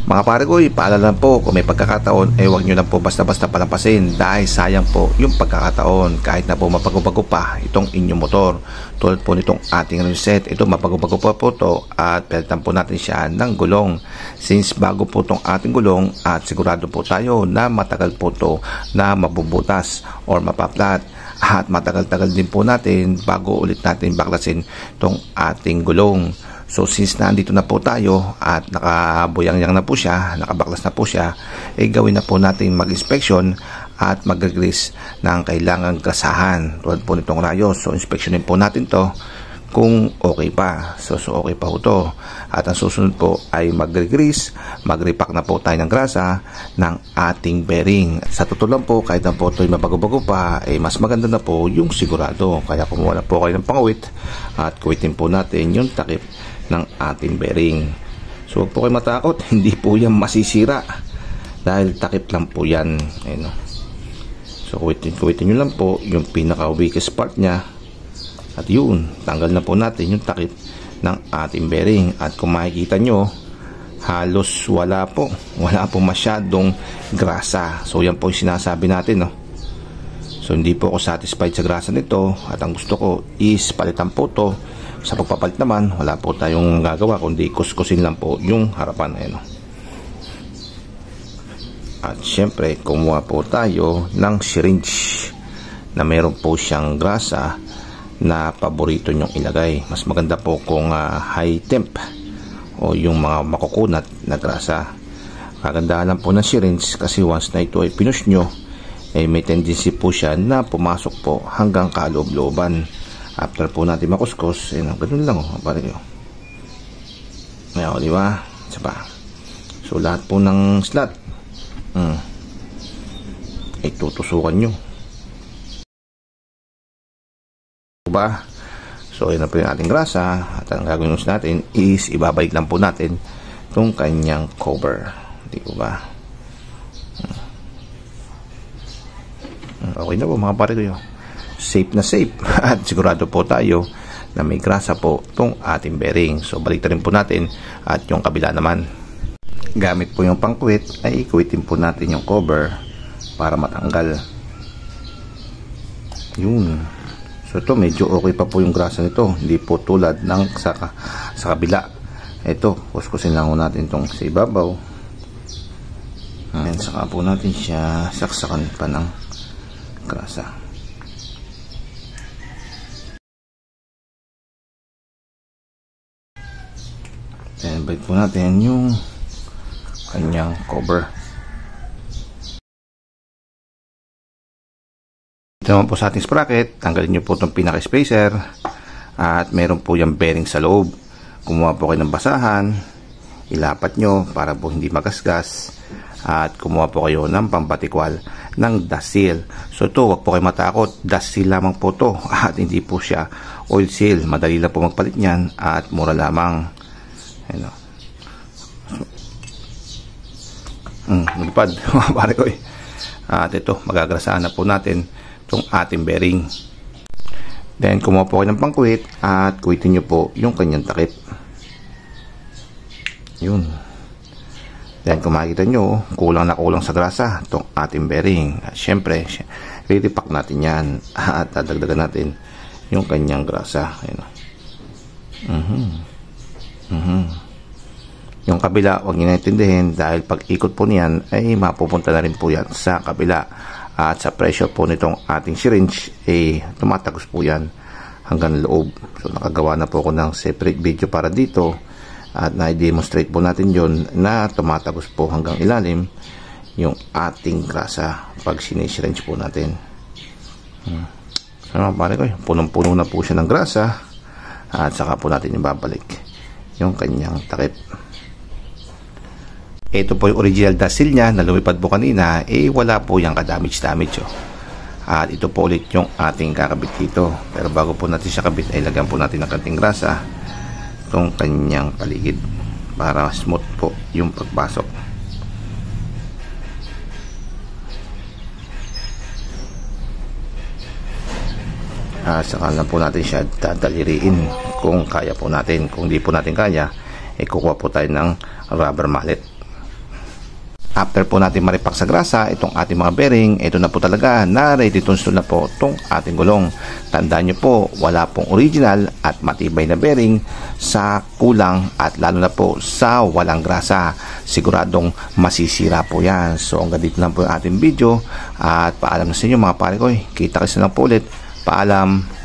Mga pare ko, paalala lang po, kung may pagkakataon, huwag nyo lang po basta-basta palampasin dahil sayang po yung pagkakataon kahit na po mapago-bago pa itong inyong motor. Tulad po nitong ating reset, ito mapago-bago pa po to at palitan po natin siya ng gulong. Since bago po itong ating gulong at sigurado po tayo na matagal po to na mabubutas or mapaplat. At matagal-tagal din po natin bago ulit natin baklasin itong ating gulong. So since nandito na po tayo at nakabuyang-yang na po siya, nakabaklas na po siya, gawin na po natin mag-inspection at mag-grease ng kailangang grasahan. Tulad po nitong rayos. So inspeksyonin po natin to kung okay pa. So okay pa po to. At ang susunod po ay mag-grease, mag-repack na po tayo ng grasa ng ating bearing. Sa totoo lang po, kahit na po ito'y mabago-bago pa, mas maganda na po yung sigurado. Kaya kumuha na po kayo ng pangawit at kuwitin po natin yung takip ng ating bearing. So huwag po kayo matakot, hindi po yan masisira dahil takip lang po yan. Ayun. So kuwitin nyo lang po yung pinaka weakest part nya at yun, tanggal na po natin yung takip ng ating bearing. At kung makikita nyo, halos wala po masyadong grasa. So yan po yung sinasabi natin, no? So hindi po ako satisfied sa grasa nito at ang gusto ko is palitan po to. Sa pagpapalit naman, wala po tayong gagawa kundi kuskusin lang po yung harapan. Ayun. At syempre, kumuha po tayo ng syringe na meron po siyang grasa na paborito nyong ilagay. Mas maganda po kung high temp o yung mga makukunat na grasa. Kagandahan lang po ng syringe kasi once na ito ay pinush nyo, may tendency po siya na pumasok po hanggang kaloob-looban. After po natin makuskus, ganun lang, pare ko. Ngayon, di ba? Isa pa. So lahat po ng slot tutusukan nyo. Diba? So yun na po yung ating grasa. At ang gagawin natin is ibabalik lang po natin itong kanyang cover. Di ba? Okay na po mga pare ko. Safe na safe at sigurado po tayo na may grasa po itong ating bearing. So balik rin po natin at yung kabila naman. Gamit po yung pangkuwit ay ikuwitin po natin yung cover para matanggal. Yun. So ito medyo okay pa po yung grasa nito. Hindi po tulad ng sa kabila. Ito, kuskusin lang po natin itong sa ibabaw. And saka po natin siya saksakan pa ng grasa. Then balik po natin yung kanyang cover. Ito naman po sa ating sprocket, tanggalin nyo po itong pinaka spacer at meron po yung bearing sa loob. Kumuha po kayo ng basahan, ilapat nyo para po hindi magasgas at kumuha po kayo ng pampatikwal ng dust seal. So ito, wag po kayo matakot, dust seal lamang po to at hindi po siya oil seal. Madali lang po magpalit nyan at mura lamang. Ayun. Nalipad pare ko At ito, magagrasaan na po natin itong ating bearing. Then kumuha po kayo ng pangkuwit at kuwitin nyo po yung kanyang takip. Yun. Then kung makikita nyo, kulang na kulang sa grasa itong ating bearing. At syempre, re-repack natin yan at dadagdagan natin yung kanyang grasa. Ayun. Yung kabila, huwag nyo naintindihin dahil pag ikot po niyan ay mapupunta na rin po yan sa kabila. At sa pressure po nitong ating syringe tumatagos po yan hanggang loob. So nakagawa na po ako ng separate video para dito at na-demonstrate po natin yon na tumatagos po hanggang ilalim yung ating grasa pag sinisyringe po natin. So pare ko, punong-puno na po siya ng grasa at saka po natin ibabalik yung kanyang takip. Ito po yung original dust seal nya na lumipad po kanina, wala po yung ka-damage. At ito po ulit yung ating kakabit dito. Pero bago po natin siya kabit, ay lagyan po natin ng kanting grasa itong kanyang paligid para smooth po yung pagpasok. Saka lang po natin siya dadaliriin kung kaya po natin. Kung di po natin kaya, kukuha po tayo ng rubber mallet. After po natin maripak sa grasa itong ating mga bearing, ito na po talaga na ready to install na po itong ating gulong. Tandaan nyo po, wala pong original at matibay na bearing sa kulang at lalo na po sa walang grasa. Siguradong masisira po yan. So hanggang dito lang po yung ating video at paalam na sa inyo mga pare ko. Kita kasi lang po ulit. Paalam.